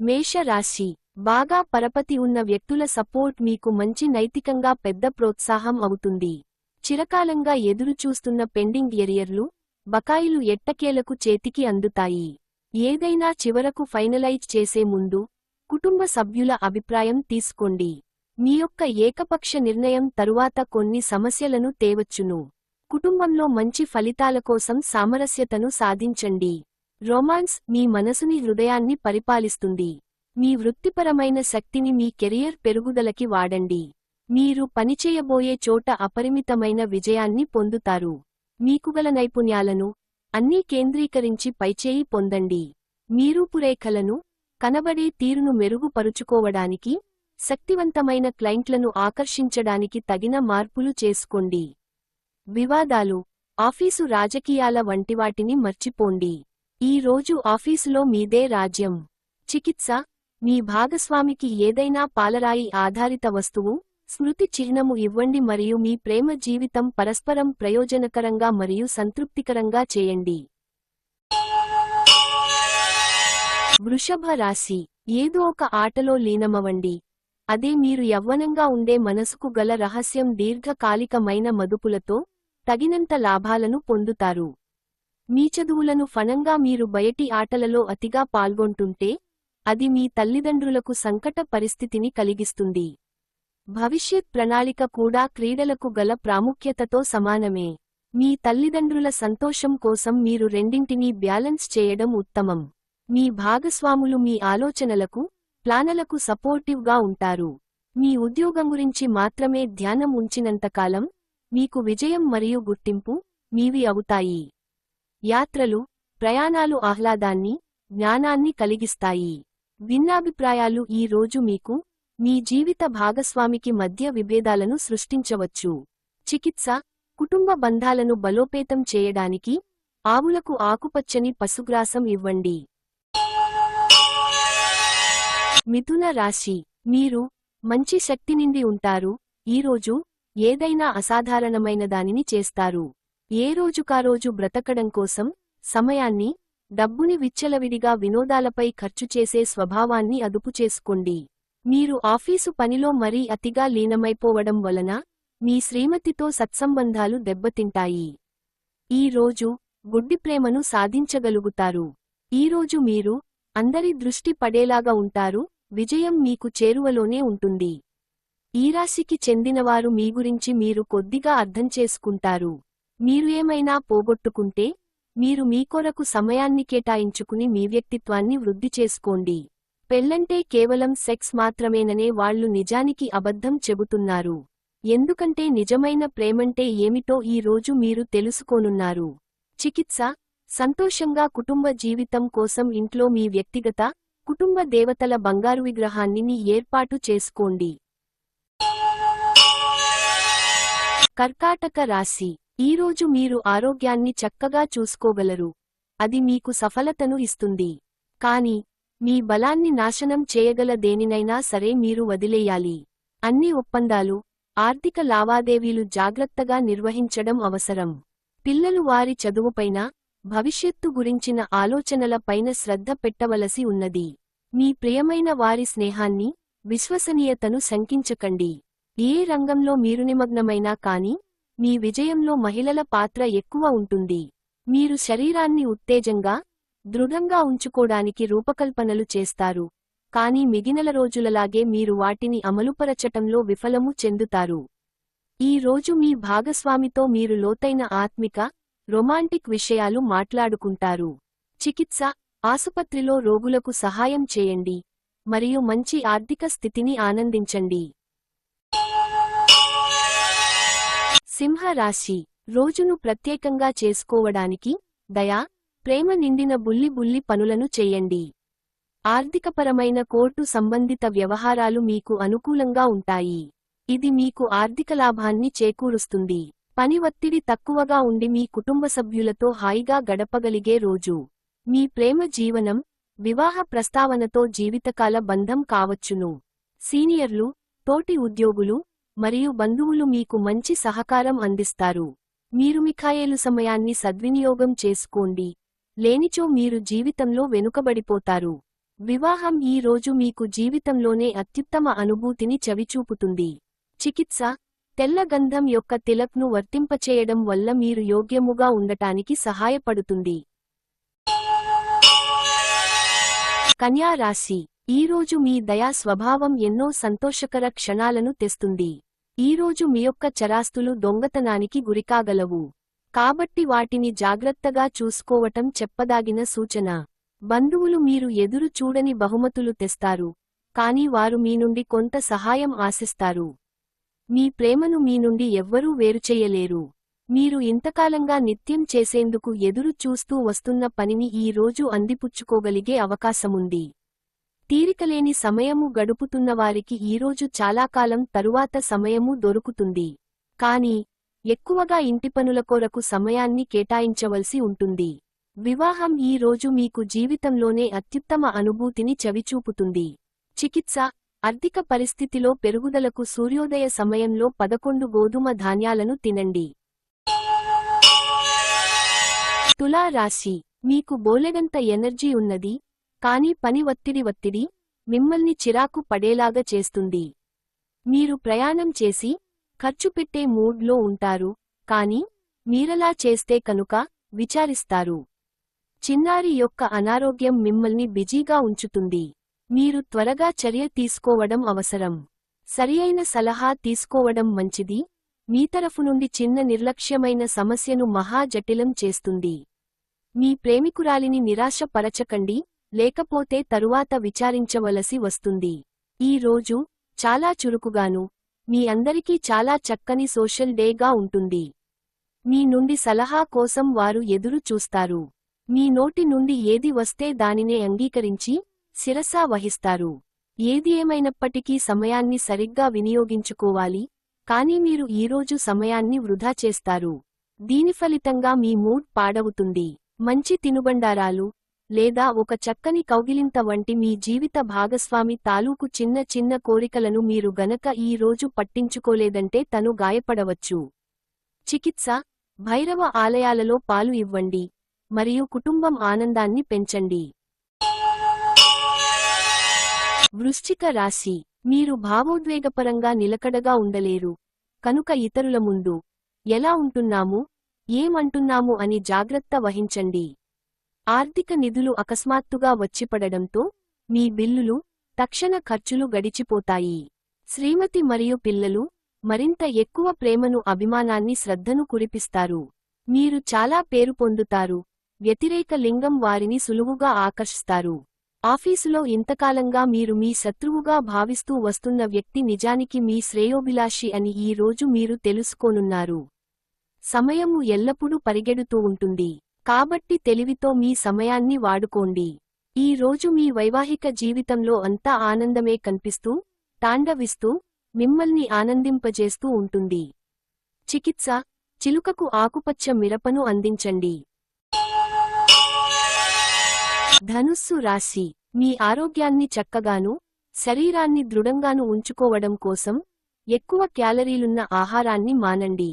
మేష రాశి బాగా పరపతి ఉన్న వ్యక్తుల సపోర్ట్ మీకు మంచి నైతికంగా పెద్ద ప్రోత్సాహం అవుతుంది. చిరకాలంగా ఎదురుచూస్తున్న పెండింగ్ ఎరియర్లు, బకాయిలు ఎట్టకేలకు చేతికి అందుతాయి. ఏదైనా చివరకు ఫైనలైజ్ చేసే ముందు కుటుంబ సభ్యుల అభిప్రాయం తీసుకోండి. మీ యొక్క ఏకపక్ష నిర్ణయం తరువాత కొన్ని సమస్యలను తేవచ్చును. కుటుంబంలో మంచి ఫలితాల కోసం సామరస్యతను సాధించండి. రొమాన్స్ మీ మనసుని హృదయాన్ని పరిపాలిస్తుంది. మీ వృత్తిపరమైన శక్తిని మీ కెరియర్ పెరుగుదలకి వాడండి. మీరు పనిచేయబోయే చోట అపరిమితమైన విజయాన్ని పొందుతారు. మీకుగల నైపుణ్యాలను అన్నీ కేంద్రీకరించి పైచేయి పొందండి. మీ రూపురేఖలను, కనబడే తీరును మెరుగుపరుచుకోవడానికి, శక్తివంతమైన క్లయింట్లను ఆకర్షించడానికి తగిన మార్పులు చేసుకోండి. వివాదాలు, ఆఫీసు రాజకీయాల వంటివాటిని మర్చిపోండి. ఈ రోజు ఆఫీసులో మీదే రాజ్యం. చికిత్స, మీ భాగస్వామికి ఏదైనా పాలరాయి ఆధారిత వస్తువు, స్మృతి చిహ్నము ఇవ్వండి మరియు మీ ప్రేమ జీవితం పరస్పరం ప్రయోజనకరంగా మరియు సంతృప్తికరంగా చేయండి. వృషభ రాశి ఏదో ఒక ఆటలో లీనమవండి. అదే మీరు యవ్వనంగా ఉండే మనసుకు గల రహస్యం. దీర్ఘకాలికమైన మదుపులతో తగినంత లాభాలను పొందుతారు. మీ చదువులను ఫనంగా మీరు బయటి ఆటలలో అతిగా పాల్గొంటుంటే అది మీ తల్లిదండ్రులకు సంకట పరిస్థితిని కలిగిస్తుంది. భవిష్యత్ ప్రణాళిక కూడా క్రీడలకు గల ప్రాముఖ్యతతో సమానమే. మీ తల్లిదండ్రుల సంతోషం కోసం మీరు రెండింటినీ బ్యాలెన్స్ చేయడం ఉత్తమం. మీ భాగస్వాములు మీ ఆలోచనలకు, ప్లానలకు సపోర్టివ్గా ఉంటారు. మీ ఉద్యోగం గురించి మాత్రమే ధ్యానం ఉంచినంతకాలం మీకు విజయం మరియు గుర్తింపు మీవి అవుతాయి. యాత్రలు, ప్రయాణాలు ఆహ్లాదాన్ని, జ్ఞానాన్ని కలిగిస్తాయి. భిన్నాభిప్రాయాలు ఈ రోజు మీకు, మీ జీవిత భాగస్వామికి మధ్య విభేదాలను సృష్టించవచ్చు. చికిత్స, కుటుంబ బంధాలను బలోపేతం చేయడానికి ఆవులకు ఆకుపచ్చని పశుగ్రాసం ఇవ్వండి. మిథున రాశి మీరు మంచి శక్తి నిండి ఉంటారు. ఈరోజు ఏదైనా అసాధారణమైన దానిని చేస్తారు. ఏ రోజుకారోజు బ్రతకడం కోసం సమయాన్ని, డబ్బుని విచ్చలవిడిగా వినోదాలపై ఖర్చు చేసే స్వభావాన్ని అదుపు చేసుకోండి. మీరు ఆఫీసు పనిలో మరీ అతిగా లీనమైపోవడం వలన మీ శ్రీమతితో సత్సంబంధాలు దెబ్బతింటాయి. ఈ రోజు గుడ్డి ప్రేమను సాధించగలుగుతారు. ఈరోజు మీరు అందరి దృష్టి పడేలాగా ఉంటారు. విజయం మీకు చేరువలోనే ఉంటుంది. ఈ రాశికి చెందినవారు మీ గురించి మీరు కొద్దిగా అర్థం చేసుకుంటారు. మీరు ఏమైనా పోగొట్టుకుంటే మీరు మీ కొరకు సమయాన్ని కేటాయించుకుని మీ వ్యక్తిత్వాన్ని వృద్ధి చేసుకోండి. పెళ్లంటే కేవలం సెక్స్ మాత్రమేననే వాళ్లు నిజానికి అబద్ధం చెబుతున్నారు. ఎందుకంటే నిజమైన ప్రేమంటే ఏమిటో ఈ రోజు మీరు తెలుసుకోనున్నారు. చికిత్స, సంతోషంగా కుటుంబ జీవితం కోసం ఇంట్లో మీ వ్యక్తిగత, కుటుంబ దేవతల బంగారు విగ్రహాన్ని ఏర్పాటు చేసుకోండి. కర్కాటక రాశి ఈరోజు మీరు ఆరోగ్యాన్ని చక్కగా చూసుకోగలరు. అది మీకు సఫలతను ఇస్తుంది. కానీ మీ బలాన్ని నాశనం చేయగల దేనినైనా సరే మీరు వదిలేయాలి. అన్ని ఒప్పందాలు, ఆర్థిక లావాదేవీలు జాగ్రత్తగా నిర్వహించడం అవసరం. పిల్లలు వారి చదువుపైన, భవిష్యత్తు గురించిన ఆలోచనల పైన శ్రద్ధ పెట్టవలసి ఉన్నది. మీ ప్రియమైన వారి స్నేహాన్ని, విశ్వసనీయతను శంకించకండి. ఏ రంగంలో మీరు నిమగ్నమైనా కానీ మీ విజయంలో మహిళల పాత్ర ఎక్కువ ఉంటుంది. మీరు శరీరాన్ని ఉత్తేజంగా, దృఢంగా ఉంచుకోడానికి రూపకల్పనలు చేస్తారు. కానీ మిగిలిన రోజులలాగే మీరు వాటిని అమలుపరచటంలో విఫలము చెందుతారు. ఈ రోజు మీ భాగస్వామితో మీరు లోతైన ఆత్మిక, రొమాంటిక్ విషయాలు మాట్లాడుకుంటారు. చికిత్స, ఆసుపత్రిలో రోగులకు సహాయం చేయండి మరియు మంచి ఆర్థిక స్థితిని ఆనందించండి. సింహ రాశి రోజును ప్రత్యేకంగా చేసుకోవడానికి దయ, ప్రేమ నిండిన బుల్లి పనులను చేయండి. ఆర్థికపరమైన కోర్టు సంబంధిత వ్యవహారాలు మీకు అనుకూలంగా ఉంటాయి. ఇది మీకు ఆర్థిక లాభాన్ని చేకూరుస్తుంది. పని ఒత్తిడి తక్కువగా ఉండి మీ కుటుంబ సభ్యులతో హాయిగా గడపగలిగే రోజు. మీ ప్రేమ జీవనం, వివాహ ప్రస్తావనతో జీవితకాల బంధం కావచ్చును. సీనియర్లు, తోటి ఉద్యోగులు మరియు బంధువులు మీకు మంచి సహకారం అందిస్తారు. మీరు మిఖాయేలు సమయాన్ని సద్వినియోగం చేసుకోండి. లేనిచో మీరు జీవితంలో వెనుకబడిపోతారు. వివాహం ఈ రోజు మీకు జీవితంలోనే అత్యుత్తమ అనుభూతిని చవిచూపుతుంది. చికిత్స తెల్ల గంధం యొక్క తిలక్ను వర్తింపచేయడం వల్ల మీరు యోగ్యముగా ఉండటానికి సహాయపడుతుంది. కన్యా రాశి ఈరోజు మీ దయా స్వభావం ఎన్నో సంతోషకర క్షణాలను తెస్తుంది. ఈరోజు మీ యొక్క చరాస్తులు దొంగతనానికి గురికాగలవు. కాబట్టి వాటిని జాగ్రత్తగా చూసుకోవటం చెప్పదాగిన సూచన. బంధువులు మీరు ఎదురు చూడని బహుమతులు తెస్తారు, కాని వారు మీ నుండి కొంత సహాయం ఆశిస్తారు. మీ ప్రేమను మీ నుండి ఎవ్వరూ వేరుచెయ్యలేరు. మీరు ఇంతకాలంగా నిత్యం చేసేందుకు ఎదురు చూస్తూ వస్తున్న పనిని ఈ రోజు అందిపుచ్చుకోగలిగే అవకాశముంది. తీరికలేని సమయము గడుపుతున్నవారికి ఈరోజు చాలా కాలం తరువాత సమయము దొరుకుతుంది. కాని ఎక్కువగా ఇంటి పనుల కొరకు సమయాన్ని కేటాయించవలసి ఉంటుంది. వివాహం ఈ రోజు మీకు జీవితంలోనే అత్యుత్తమ అనుభూతిని చవిచూపుతుంది. చికిత్స ఆర్థిక పరిస్థితిలో పెరుగుదలకు సూర్యోదయ సమయంలో 11 గోధుమ ధాన్యాలను తినండి. తులా రాశి మీకు బోలెడంత ఎనర్జీ ఉన్నది, కానీ పని ఒత్తిడి మిమ్మల్ని చిరాకు పడేలాగా చేస్తుంది. మీరు ప్రయాణం చేసి ఖర్చు పెట్టే మూడ్లో ఉంటారు, కాని మీరలా చేస్తే కనుక విచారిస్తారు. చిన్నారి యొక్క అనారోగ్యం మిమ్మల్ని బిజీగా ఉంచుతుంది. మీరు త్వరగా చర్య తీసుకోవడం అవసరం. సరియైన సలహా తీసుకోవడం మంచిది. మీ తరఫు నుండి చిన్న నిర్లక్ష్యమైన సమస్యను మహా జటిలం చేస్తుంది. మీ ప్రేమికురాలిని నిరాశపరచకండి, లేకపోతే తరువాత విచారించవలసి వస్తుంది. ఈ రోజు చాలా చురుకుగాను, మీ అందరికీ చాలా చక్కని సోషల్ డేగా ఉంటుంది. మీ నుండి సలహా కోసం వారు ఎదురు చూస్తారు. మీ నోటి నుండి ఏది వస్తే దానినే అంగీకరించి శిరసా వహిస్తారు. ఏది ఏమైనప్పటికీ సమయాన్ని సరిగ్గా వినియోగించుకోవాలి, కానీ మీరు ఈరోజు సమయాన్ని వృధా చేస్తారు. దీని ఫలితంగా మీ మూడ్ పాడవుతుంది. మంచి తినుబండారాలు లేదా ఒక చక్కని కౌగిలింత వంటి మీ జీవిత భాగస్వామి తాలూకు చిన్న చిన్న కోరికలను మీరు గనక ఈ రోజు పట్టించుకోలేదంటే తను గాయపడవచ్చు. చికిత్స భైరవ ఆలయాలలో పాలు ఇవ్వండి మరియు కుటుంబం ఆనందాన్ని పెంచండి. వృశ్చిక రాశి మీరు భావోద్వేగపరంగా నిలకడగా ఉండలేరు, కనుక ఇతరుల ముందు ఎలా ఉంటున్నాము, ఏమంటున్నాము అని జాగ్రత్త వహించండి. ఆర్థిక నిధులు అకస్మాత్తుగా వచ్చిపడడంతో మీ బిల్లులు, తక్షణ ఖర్చులు గడిచిపోతాయి. శ్రీమతి మరియు పిల్లలు మరింత ఎక్కువ ప్రేమను, అభిమానాన్ని, శ్రద్ధను కురిపిస్తారు. మీరు చాలా పేరు పొందుతారు. వ్యతిరేక లింగం వారిని సులువుగా ఆకర్షిస్తారు. ఆఫీసులో ఇంతకాలంగా మీరు మీ శత్రువుగా భావిస్తూ వస్తున్న వ్యక్తి నిజానికి మీ శ్రేయోభిలాషి అని ఈ రోజు మీరు తెలుసుకోనున్నారు. సమయము ఎల్లప్పుడూ పరిగెడుతూ ఉంటుంది, కాబట్టి తెలివితో మీ సమయాన్ని వాడుకోండి. ఈ రోజు మీ వైవాహిక జీవితంలో అంతా ఆనందమే కనిపిస్తూ, తాండవిస్తూ, మిమ్మల్ని ఆనందింపజేస్తూ ఉంటుంది. చికిత్స చిలుకకు ఆకుపచ్చ మిరపను అందించండి. ధనుస్సు రాశి మీ ఆరోగ్యాన్ని చక్కగాను, శరీరాన్ని దృఢంగాను ఉంచుకోవడం కోసం ఎక్కువ క్యాలరీలున్న ఆహారాన్ని మానండి.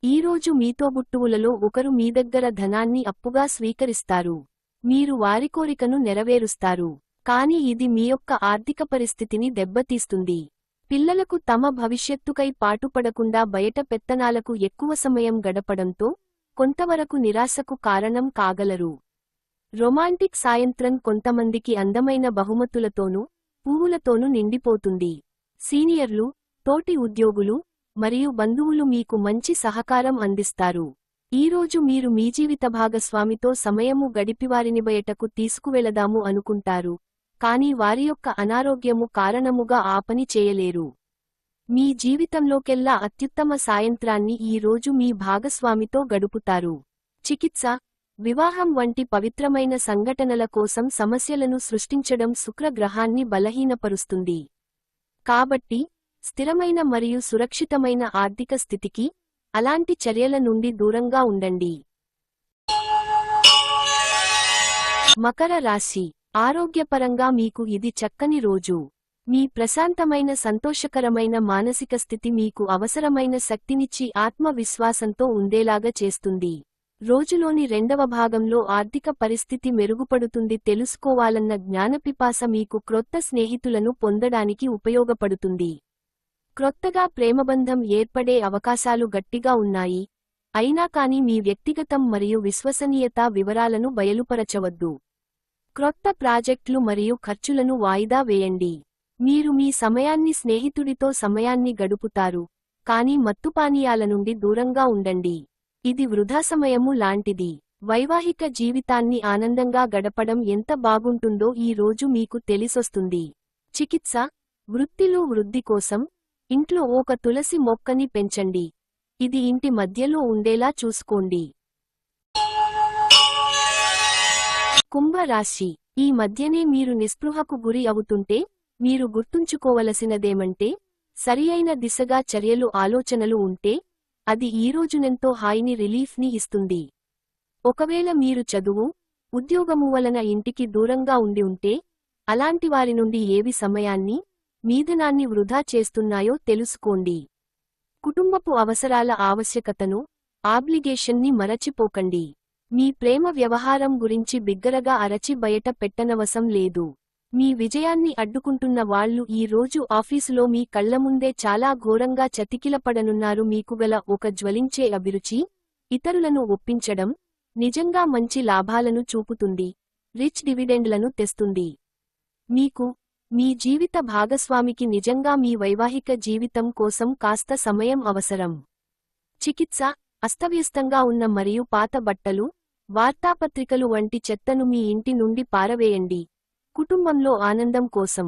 ఈరోజు మీతోబుట్టువులలో ఒకరు మీ దగ్గర ధనాన్ని అప్పుగా స్వీకరిస్తారు. మీరు వారి కోరికను నెరవేరుస్తారు, కాని ఇది మీ యొక్క ఆర్థిక పరిస్థితిని దెబ్బతీస్తుంది. పిల్లలకు తమ భవిష్యత్తుకై పాటుపడకుండా బయట పెత్తనాలకు ఎక్కువ సమయం గడపడంతో కొంతవరకు నిరాశకు కారణం కాగలరు. రొమాంటిక్ సాయంత్రం కొంతమందికి అందమైన బహుమతులతోనూ, పువ్వులతోనూ నిండిపోతుంది. సీనియర్లు, తోటి ఉద్యోగులు మరియు బంధువులు మీకు మంచి సహకారం అందిస్తారు. ఈరోజు మీరు మీ జీవిత భాగస్వామితో సమయము గడిపివారిని బయటకు తీసుకువెళదాము అనుకుంటారు, కానీ వారి యొక్క అనారోగ్యము కారణముగా ఆ పని చేయలేరు. మీ జీవితంలోకెల్లా అత్యుత్తమ సాయంత్రాన్ని ఈ రోజు మీ భాగస్వామితో గడుపుతారు. చికిత్స వివాహం వంటి పవిత్రమైన సంఘటనల కోసం సమస్యలను సృష్టించడం శుక్రగ్రహాన్ని బలహీనపరుస్తుంది. కాబట్టి స్థిరమైన మరియు సురక్షితమైన ఆర్థిక స్థితికి అలాంటి చర్యల నుండి దూరంగా ఉండండి. మకర రాశి ఆరోగ్యపరంగా మీకు ఇది చక్కని రోజు. మీ ప్రశాంతమైన సంతోషకరమైన మానసిక స్థితి మీకు అవసరమైన శక్తినిచ్చి ఆత్మవిశ్వాసంతో ఉండేలాగా చేస్తుంది. రోజులోని రెండవ భాగంలో ఆర్థిక పరిస్థితి మెరుగుపడుతుంది. తెలుసుకోవాలన్న జ్ఞానపిపాస మీకు క్రొత్త స్నేహితులను పొందడానికి ఉపయోగపడుతుంది. క్రొత్తగా ప్రేమబంధం ఏర్పడే అవకాశాలు గట్టిగా ఉన్నాయి. అయినా కానీ మీ వ్యక్తిగతం మరియు విశ్వసనీయత వివరాలను బయలుపరచవద్దు. క్రొత్త ప్రాజెక్టులు మరియు ఖర్చులను వాయిదా వేయండి. మీరు మీ సమయాన్ని స్నేహితుడితో సమయాన్ని గడుపుతారు, కానీ మత్తుపానీయాల నుండి దూరంగా ఉండండి. ఇది వృధా సమయము లాంటిది. వైవాహిక జీవితాన్ని ఆనందంగా గడపడం ఎంత బాగుంటుందో ఈ రోజు మీకు తెలిసొస్తుంది. చికిత్స, వృత్తిలో వృద్ధి కోసం ఇంట్లో ఒక తులసి మొక్కని పెంచండి. ఇది ఇంటి మధ్యలో ఉండేలా చూసుకోండి. కుంభరాశి, ఈ మధ్యనే మీరు నిస్పృహకు గురి అవుతుంటే మీరు గుర్తుంచుకోవలసినదేమంటే, సరియైన దిశగా చర్యలు ఆలోచనలు ఉంటే అది ఈరోజునెంతో హాయిని రిలీఫ్ని ఇస్తుంది. ఒకవేళ మీరు చదువు, ఉద్యోగము వలన ఇంటికి దూరంగా ఉండి ఉంటే అలాంటి వారి నుండి ఏవి సమయాన్ని, మీదనాన్ని వృధా చేస్తున్నాయో తెలుసుకోండి. కుటుంబపు అవసరాల ఆవశ్యకతను, ఆబ్లిగేషన్ని మరచిపోకండి. మీ ప్రేమ వ్యవహారం గురించి బిగ్గరగా అరచి బయట పెట్టనవసం లేదు. మీ విజయాన్ని అడ్డుకుంటున్న వాళ్లు ఈ రోజు ఆఫీసులో మీ కళ్లముందే చాలా ఘోరంగా చతికిలపడనున్నారు. మీకుగల ఒక జ్వలించే అభిరుచి ఇతరులను ఒప్పించడం నిజంగా మంచి లాభాలను చూపుతుంది, రిచ్ డివిడెండ్లను తెస్తుంది. మీకు, మీ జీవిత భాగస్వామికి నిజంగా మీ వైవాహిక జీవితం కోసం కాస్త సమయం అవసరం. చికిత్స, అస్తవ్యస్తంగా ఉన్న మరియు పాత బట్టలు, వార్తాపత్రికలు వంటి చెత్తను మీ ఇంటి నుండి పారవేయండి. కుటుంబంలో ఆనందం కోసం.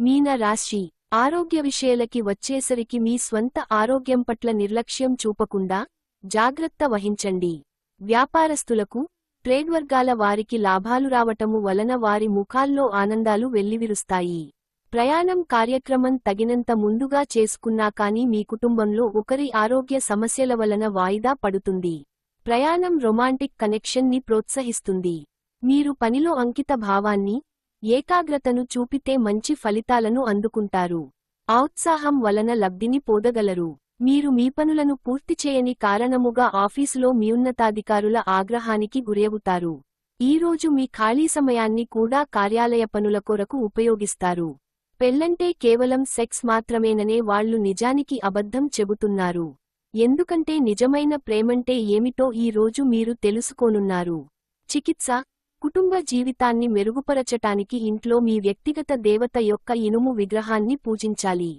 మీన రాశి, ఆరోగ్య విషయాలకి వచ్చేసరికి మీ స్వంత ఆరోగ్యం పట్ల నిర్లక్ష్యం చూపకుండా జాగ్రత్త వహించండి. వ్యాపారస్తులకు, ట్రేడ్ వర్గాల వారికి లాభాలు రావటము వలన వారి ముఖాల్లో ఆనందాలు వెల్లివిరుస్తాయి. ప్రయాణం కార్యక్రమం తగినంత ముందుగా చేసుకున్నా కానీ మీ కుటుంబంలో ఒకరి ఆరోగ్య సమస్యల వలన వాయిదా పడుతుంది. ప్రయాణం రొమాంటిక్ కనెక్షన్ని ప్రోత్సహిస్తుంది. మీరు పనిలో అంకిత భావాన్ని, ఏకాగ్రతను చూపితే మంచి ఫలితాలను అందుకుంటారు. ఔత్సాహం వలన లబ్ధిని పొందగలరు. మీరు మీ పనులను పూర్తి చేయని కారణముగా ఆఫీసులో మీ ఉన్నతాధికారుల ఆగ్రహానికి గురవుతారు. ఈరోజు మీ ఖాళీ సమయాన్ని కూడా కార్యాలయ పనుల కొరకు ఉపయోగిస్తారు. పెళ్లంటే కేవలం సెక్స్ మాత్రమేననే వాళ్లు నిజానికి అబద్ధం చెబుతున్నారు. ఎందుకంటే నిజమైన ప్రేమంటే ఏమిటో ఈ రోజు మీరు తెలుసుకోనున్నారు. చికిత్స, కుటుంబ జీవితాన్ని మెరుగుపరచటానికి ఇంట్లో మీ వ్యక్తిగత దేవత యొక్క ఇనుము విగ్రహాన్ని పూజించాలి.